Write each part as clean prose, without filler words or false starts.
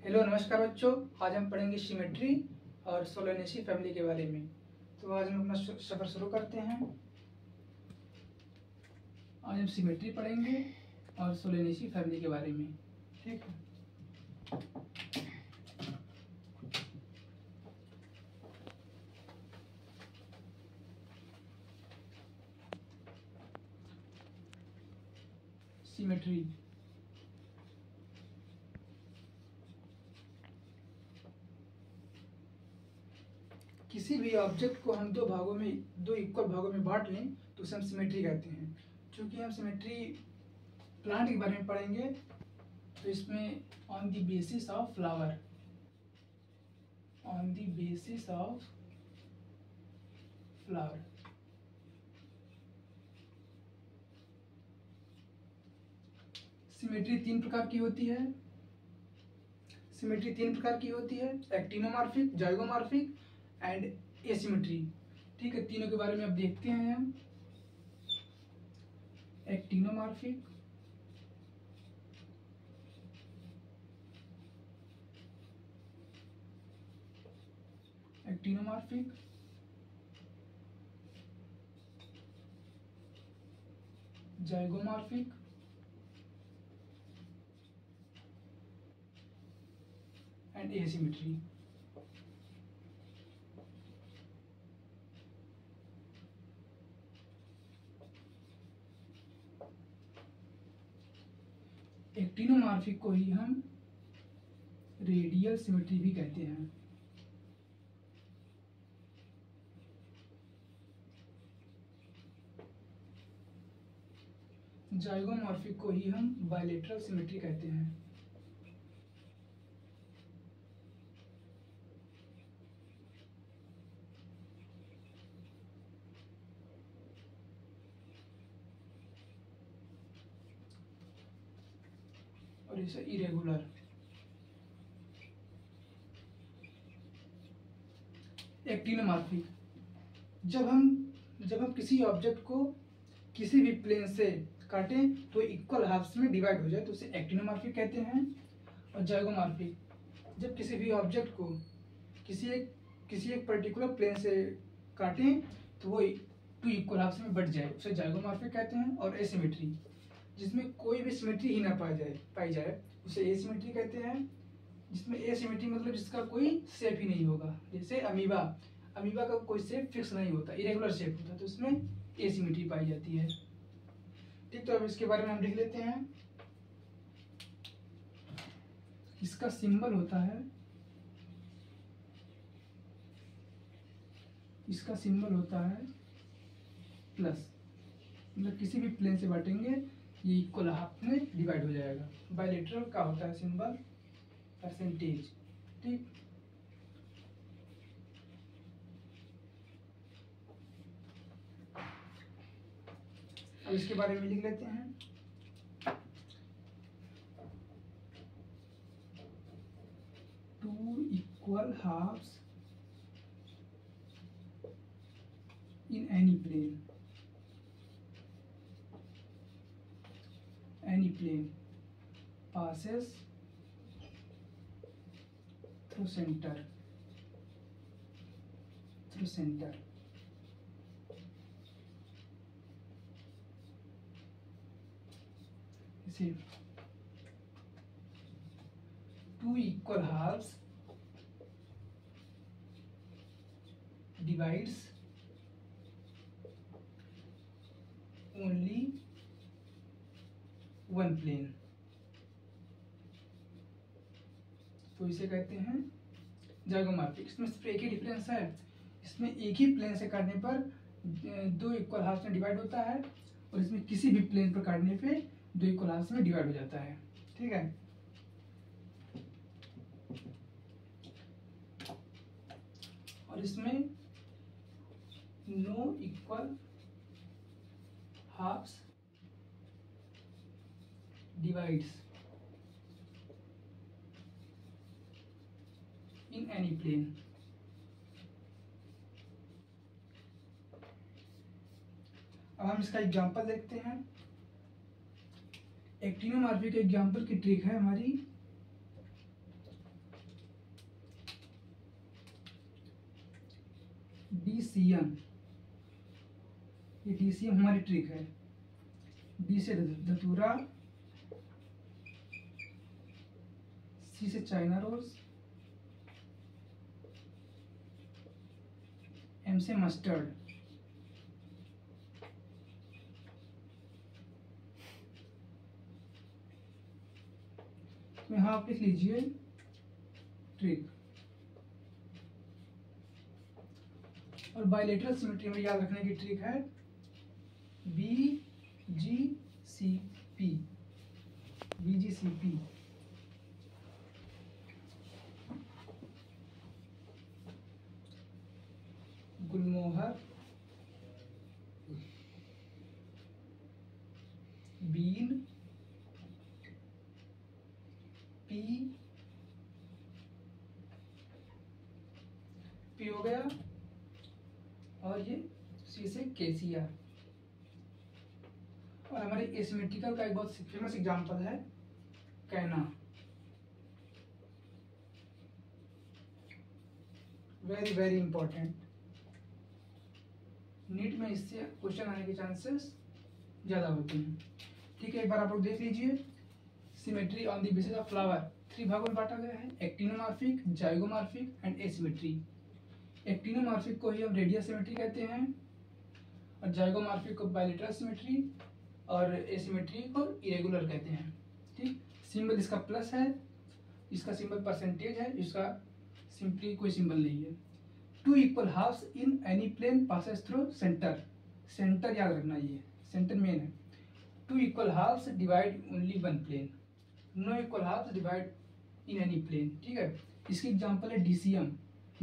Hello नमस्कार बच्चों। आज हम पढ़ेंगे सिमेट्री और सोलेनेसी फैमिली के बारे में। तो आज हम अपना सफ़र शुरू करते हैं। आज हम सिमेट्री पढ़ेंगे और सोलेनेसी फैमिली के बारे में। ठीक है। सिमेट्री किसी भी ऑब्जेक्ट को हम दो इक्वल भागों में बांट लें तो उसे हम सिमेट्री कहते हैं। क्योंकि हम सिमेट्री प्लांट के बारे में पढ़ेंगे तो इसमें on the basis of flower, symmetry तीन प्रकार की होती है। Actinomorphic, zygomorphic and asymmetry. ठीक है, तीनों के बारे में अब देखते हैं हम। Actinomorphic, zygomorphic and asymmetry. Actinomorphic को ही हम रेडियल सिमेट्री भी कहते हैं। जाइगोमॉर्फिक को ही हम बायलेटरल सिमेट्री कहते हैं। और इसे इरेगुलर। एक्टिनोमॉर्फिक, जब हम किसी ऑब्जेक्ट को किसी भी प्लेन से काटें तो इक्वल हाफ्स में डिवाइड हो जाए तो उसे एक्टिनोमॉर्फिक कहते हैं। और जाइगोमॉर्फिक, जब किसी भी ऑब्जेक्ट को किसी एक पर्टिकुलर प्लेन से काटें तो वो टू इक्वल हाफ्स में बट जाए उसे जाइगोमॉर्फिक कहते हैं। और एसिमेट्री, जिसमें कोई भी सिमेट्री ही ना पाई जाए उसे एसिमेट्री कहते हैं। जिसमें एसिमेट्री मतलब जिसका कोई शेप ही नहीं होगा। जैसे अमीबा का कोई शेप फिक्स नहीं होता, इरेगुलर शेप होता है, तो उसमें एसिमेट्री पाई जाती है। ठीक, तो अब इसके बारे में हम लिख लेते हैं। इसका सिंबल होता है प्लस। मतलब किसी भी प्लेन से बांटेंगे ये इक्वल हाफ में डिवाइड हो जाएगा। बायलेटरल का होता है सिंबल परसेंटेज। ठीक, अब इसके बारे में लिख लेते हैं। Two equal halves in any plane passes through center इसे two equal halves divides only one plane, तो इसे कहते हैं जाइगोमॉर्फिक। इसमें सिर्फ एक ही डिफरेंस है, इसमें एक ही प्लेन से काटने पर दो इक्वल हाफ्स में डिवाइड होता है और इसमें किसी भी प्लेन पर काटने पे दो इक्वल हाफ्स में डिवाइड हो जाता है। ठीक है, और इसमें no equal halves divides in any plane. अब हम इसका एग्जांपल देखते हैं। एक्टिनोमॉर्फिक एग्जांपल की ट्रिक है हमारी DCM, ये DCM हमारी ट्रिक है। D से धतूरा, C से चाइना रोज, M से मस्टर्ड। तो यहाँ आप लिख लीजिए ट्रिक। और बायलेटरल सिमेट्री में याद रखने की ट्रिक है BGCP, BGCP। गुलमोहर, बीन, पी हो गया, और ये सी से केसीआर। और हमारे एसिमेट्रिकल का एक बहुत फेमस एग्जांपल है कैना। वेरी वेरी इंपॉर्टेंट, नीट में इससे क्वेश्चन आने के चांसेस ज़्यादा होते हैं। ठीक है, एक बार आप लोग देख लीजिए। Symmetry on the basis of flower 3 भागों में बांटा गया है, actinomorphic, zygomorphic and asymmetry. Actinomorphic को ही हम रेडियल सिमेट्री कहते हैं, और जाइगोमॉर्फिक को बायलेटरल सिमेट्री, और एसिमेट्री को इरेगुलर कहते हैं। ठीक, सिंबल इसका प्लस है, इसका सिंबल परसेंटेज है, इसका सिंपली कोई सिंबल नहीं है। 2 equal halves in any plane passes through centre. Centre याद रखना, ये सेंटर मेन है। 2 equal halves divide only 1 plane, no equal halves divide in any plane. ठीक है, इसकी एग्जांपल है DCM,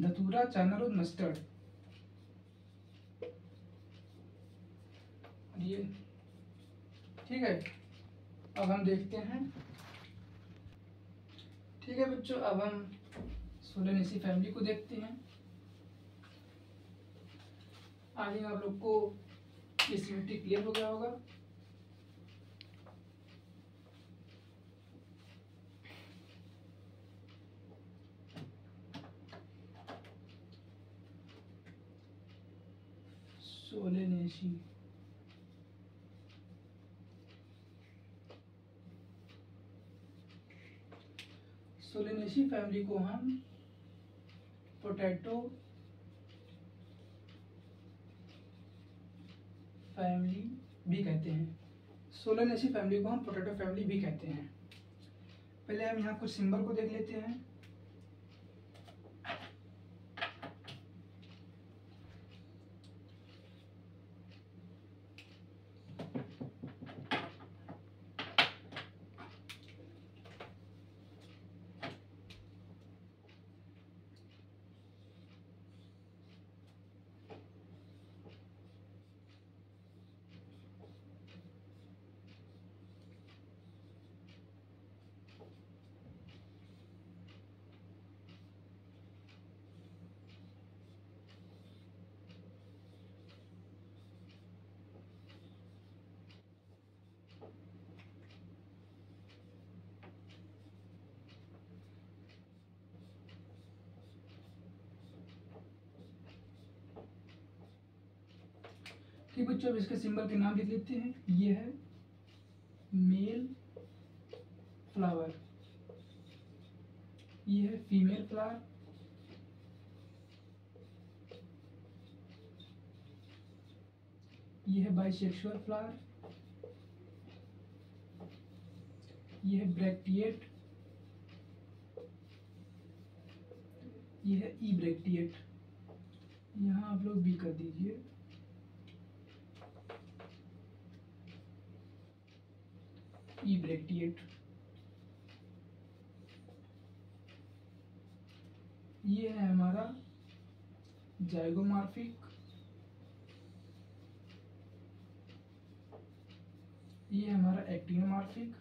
धतूरा, चाइना रोज, मस्टर्ड। ये ठीक है, अब हम देखते हैं। ठीक है बच्चों, अब हम सोलेनेसी फैमिली को देखते हैं। आगे आप लोग को ये सिमेट्री क्लियर हो गया होगा। सोलेनेसी, सोलेनेसी फैमिली को हम पोटैटो फैमिली भी कहते हैं। सोलेनेसी फैमिली को हम पोटैटो फैमिली भी कहते हैं। पहले हम यहाँ कुछ सिंबल को देख लेते हैं। ठीक बच्चों, अब इसके सिंबल के नाम लिख लेते हैं। ये है मेल फ्लावर, ये है फीमेल फ्लावर, ये है बाइसेक्सुअल फ्लावर, ये है ब्रैक्टिएट, ये है ई ब्रैक्टिएट। यहाँ आप लोग बी कर दीजिए। ई ब्रैक्टिएट, ये है हमारा जाइगोमॉर्फिक, ये है हमारा एक्टिनोमॉर्फिक,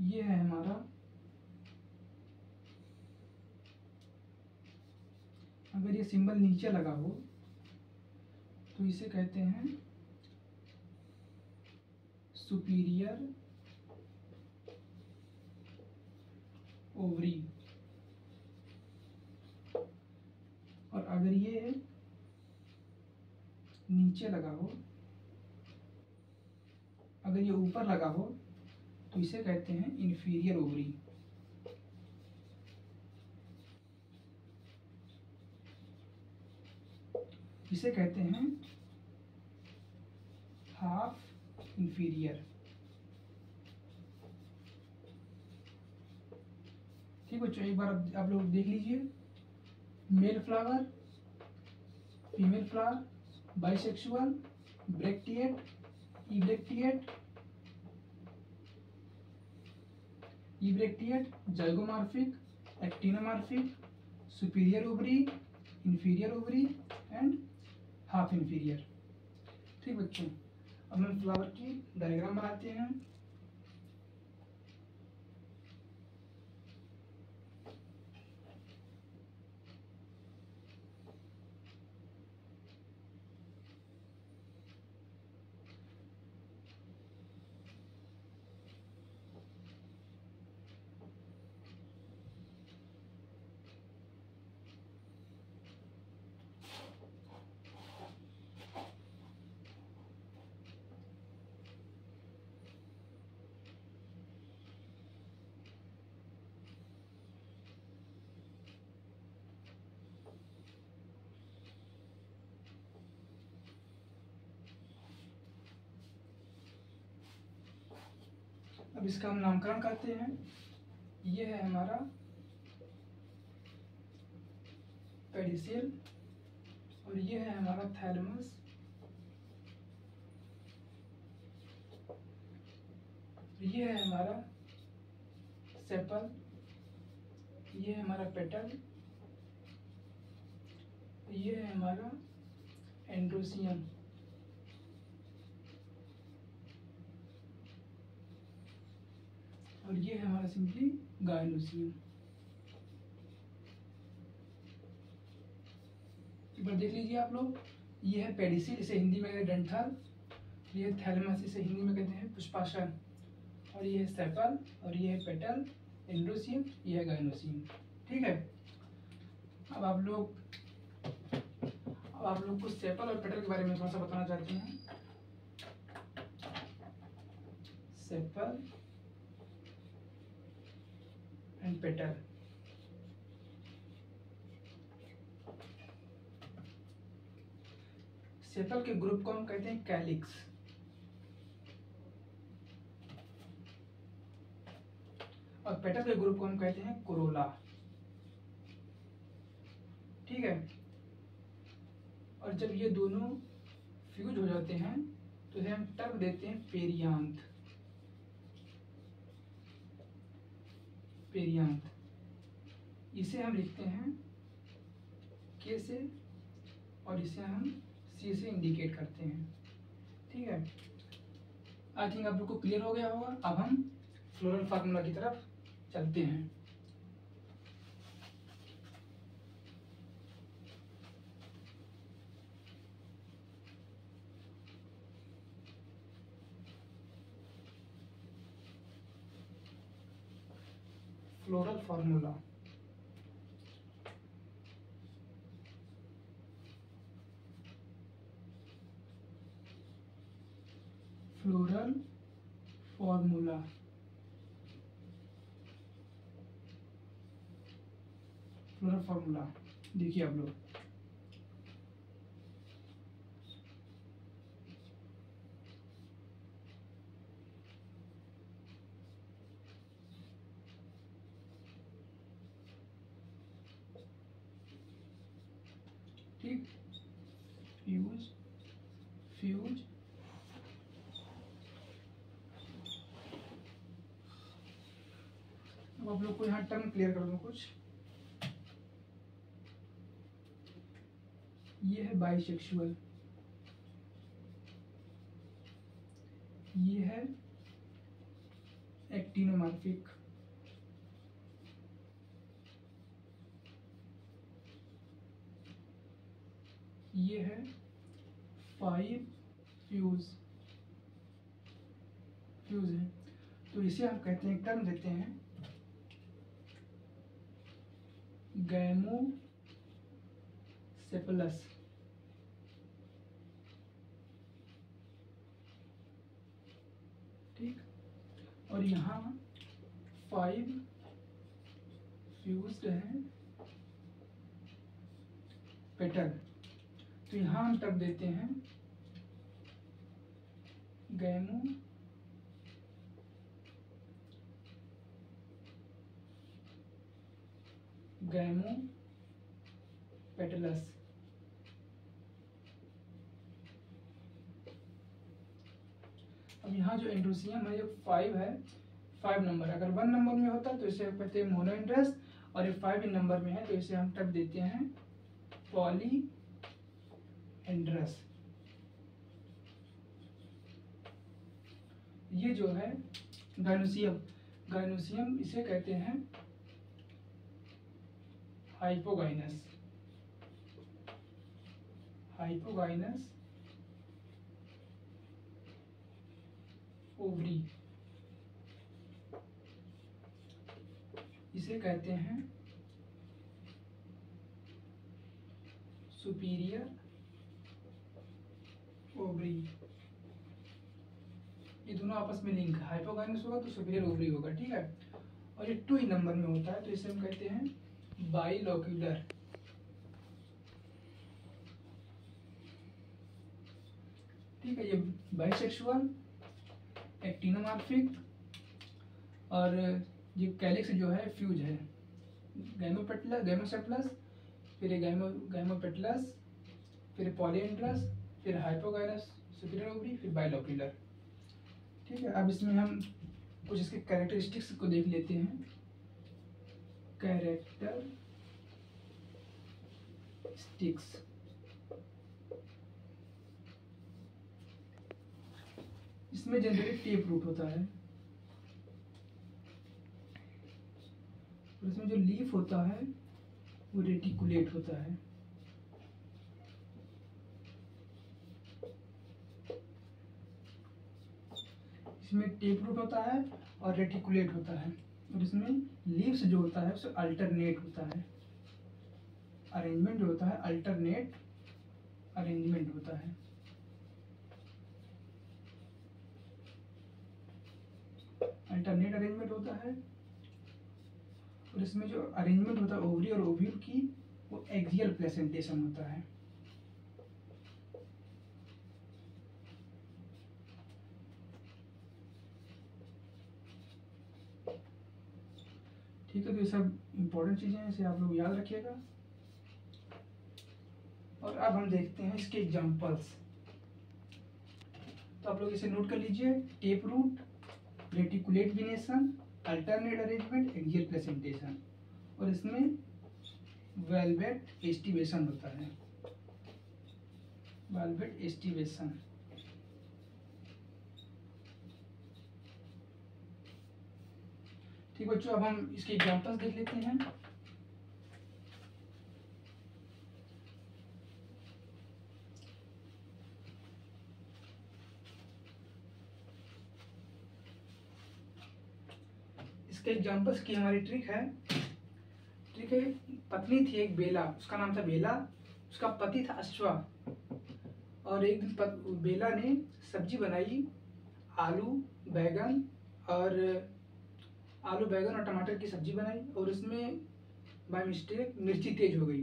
ये है हमारा, अगर ये सिंबल नीचे लगा हो तो इसे कहते हैं सुपीरियर ओवरी। और अगर ये नीचे लगा हो, अगर ये ऊपर लगा हो तो इसे कहते हैं इंफीरियर ओवरी। इसे कहते हैं हाफ इंफीरियर। ठीक बच्चों, एक बार आप लोग देख लीजिए, male flower, female flower, bisexual, bracteate, ebracteate, zygomorphic, actinomorphic, superior ovary, inferior ovary and half inferior. ठीक बच्चों, अब हम फ्लावर की डायग्राम बनाते हैं। अब इसका हम नामकरण करते हैं। ये है हमारा पेडिसिल और ये है हमारा थैलेमस। ये है हमारा सेपल, ये है हमारा पेटल, ये है हमारा एंड्रोसियम। और ये है हमारा सिंपली गायनोसियम। एक बार देख लीजिए आप लोग, ये है पेडिसिल, इसे हिंदी में कहते हैं डंठल। ये है थैलेमस, इसे हिंदी में कहते हैं पुष्पासन। और ये है सेपल, और ये है पेटल, एंड्रोसियम, ये है गायनोसियम। ठीक है, अब आप लोग को सेपल और पेटल के बारे में थोड़ा सा बताना चाहते हैं। Sepal and petal. सेपल के ग्रुप को हम कहते हैं कैलिक्स, और पेटल के ग्रुप को हम कहते हैं कोरोला। ठीक है, और जब ये दोनों फ्यूज हो जाते हैं तो इसे हम टर्म देते हैं पेरियांथ। पेरियांथ, इसे हम लिखते हैं के से, और इसे हम सी से इंडिकेट करते हैं। ठीक है, आई थिंक आप लोग को क्लियर हो गया होगा। अब हम फ्लोरल फार्मूला की तरफ चलते हैं। Floral formula, floral formula, floral formula देखिए आप लोग, ठीक, फ्यूज फ्यूज अब आप लोग को यहाँ टर्म क्लियर कर दूं कुछ। ये है बाइसेक्सुअल, ये है एक्टिनोमॉर्फिक, ये है 5 फ्यूज है। तो इसे हम कहते हैं, टर्म देते हैं गैमोसेफलस। ठीक, और यहाँ 5 फ्यूज्ड हैं पेटल। तो यहाँ हम टब देते हैं गैमोपेटलस। अब यहाँ जो एंड्रोसियम है, ये 5 है, 5 नंबर। अगर 1 नंबर में होता तो इसे कहते हैं मोनोएंड्रस, और ये 5 नंबर में है तो इसे हम टब देते हैं पॉलीएंड्रस। ये जो है गाइनोसियम इसे कहते हैं हाइपोगाइनस ओवरी। इसे कहते हैं सुपीरियर ओवरी। ये दोनों आपस में लिंक है, हाइपोगाइनस होगा तो सुपीरियर ओवरी होगा। ठीक है, और ये 2 नंबर में होता है तो इसे हम कहते हैं बाइलोक्यूलर। ठीक है, ये बाइसेक्सुअल, एक्टिनोमॉर्फिक, और ये कैलिक्स जो है फ्यूज है। गैमोसेफलस, फिर गैमोपेटलस, फिर पॉलीएंड्रस, फिर हाइपोगाइनस सुपीरियर ओवरी, फिर बाइलोक्यूलर। ठीक है, अब इसमें हम कुछ इसके कैरेक्टरिस्टिक्स को देख लेते हैं। कैरेक्टरिस्टिक्स, इसमें जनरली टेप रूट होता है, और इसमें जो लीफ होता है वो रेटिकुलेट होता है। इसमें टेप रूट होता है और रेटिकुलेट होता है, और इसमें लीव्स जो होता है उसे अल्टरनेट होता है। अरेंजमेंट जो होता है अल्टरनेट अरेंजमेंट होता है। अल्टरनेट अरेंजमेंट होता है, और इसमें जो अरेंजमेंट होता है ओवरी और ओव्यूल की, वो एक्सियल प्लेसेंटेशन होता है। ठीक है, तो ये सब इंपॉर्टेंट चीजें हैं, इसे आप लोग याद रखिएगा। और अब हम देखते हैं इसके एग्जांपल्स। तो आप लोग इसे नोट कर लीजिए, tap root, reticulate venation, alternate arrangement, axial placentation, और इसमें वेलवेट एस्टिवेशन होता है। Valvate aestivation. ठीक बच्चों, अब हम इसके एग्जांपल्स देख लेते हैं। इसके एग्जांपल्स की हमारी ट्रिक है। पत्नी थी एक बेला, उसका नाम था बेला, उसका पति था अश्वा। और एक दिन बेला ने सब्जी बनाई, आलू बैगन और टमाटर की सब्जी बनाई, और उसमें बाय मिस्टेक मिर्ची तेज हो गई।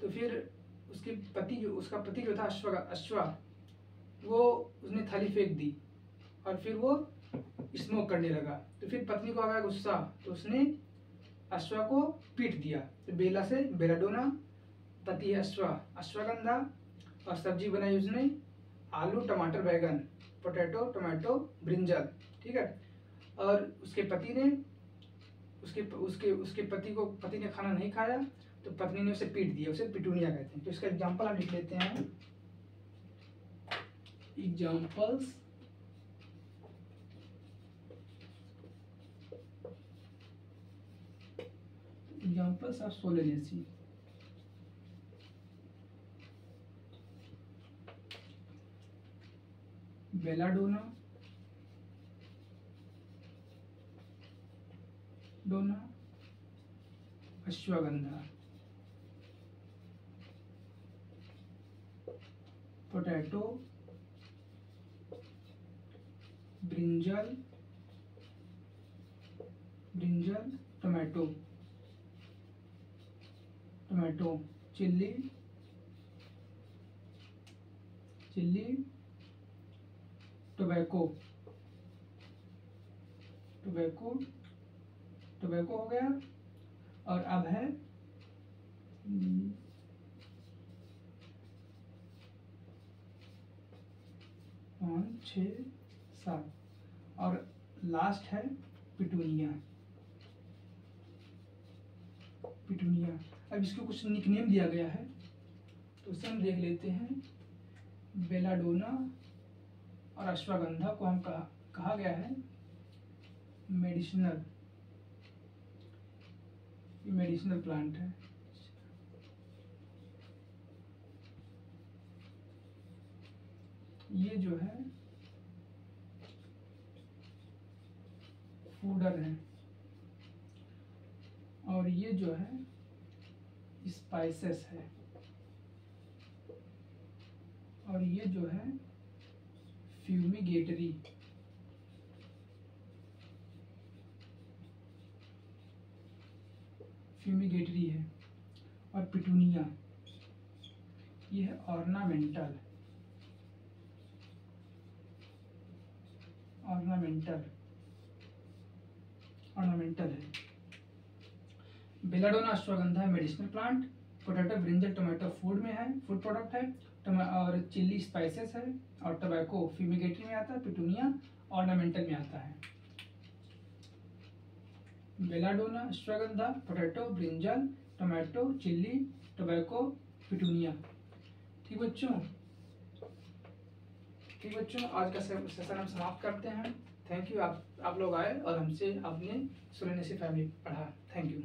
तो फिर उसका पति जो था अश्वा, वो उसने थाली फेंक दी, और फिर वो स्मोक करने लगा। तो फिर पत्नी को आ गया गुस्सा, तो उसने अश्वा को पीट दिया। तो बेला से बेलाडोना, पति है अश्वगंधा, और सब्जी बनाई उसने आलू टमाटर बैगन, पोटैटो टमाटो ब्रिंजल। ठीक है, और उसके पति ने खाना नहीं खाया, तो पत्नी ने उसे पीट दिया, उसे पिटूनिया कहते हैं। तो इसका एग्जाम्पल हम लिख लेते हैं। Examples of Solanaceae. Belladonna, ashwagandha, potato, brinjal, tomato, chilli, tobacco हो गया। और अब है 5, 6, 7 और लास्ट है पिटूनिया। अब इसको कुछ निकनेम दिया गया है, तो उसे हम देख लेते हैं। बेलाडोना और अश्वगंधा को हम कहा गया है मेडिसिनल प्लांट है। ये जो है फूडर है, और ये जो है स्पाइसेस है, और ये जो है फ्यूमिगेटरी है। और पिटूनिया ये है ऑर्नामेंटल है। बेलाडोना अश्वगंधा है medicinal plant, potato brinjal tomato food product है, और चिल्ली स्पाइसेस है, और टोबैको फ्यूमिगेटरी में आता है, पिटूनिया ऑर्नामेंटल में आता है। Belladonna ashwagandha, potato brinjal tomato chilli tobacco petunia. ठीक बच्चों, आज का सेशन हम समाप्त करते हैं। थैंक यू, आप लोग आए और हमसे आपने सोलनेसी फैमिली पढ़ा। Thank you.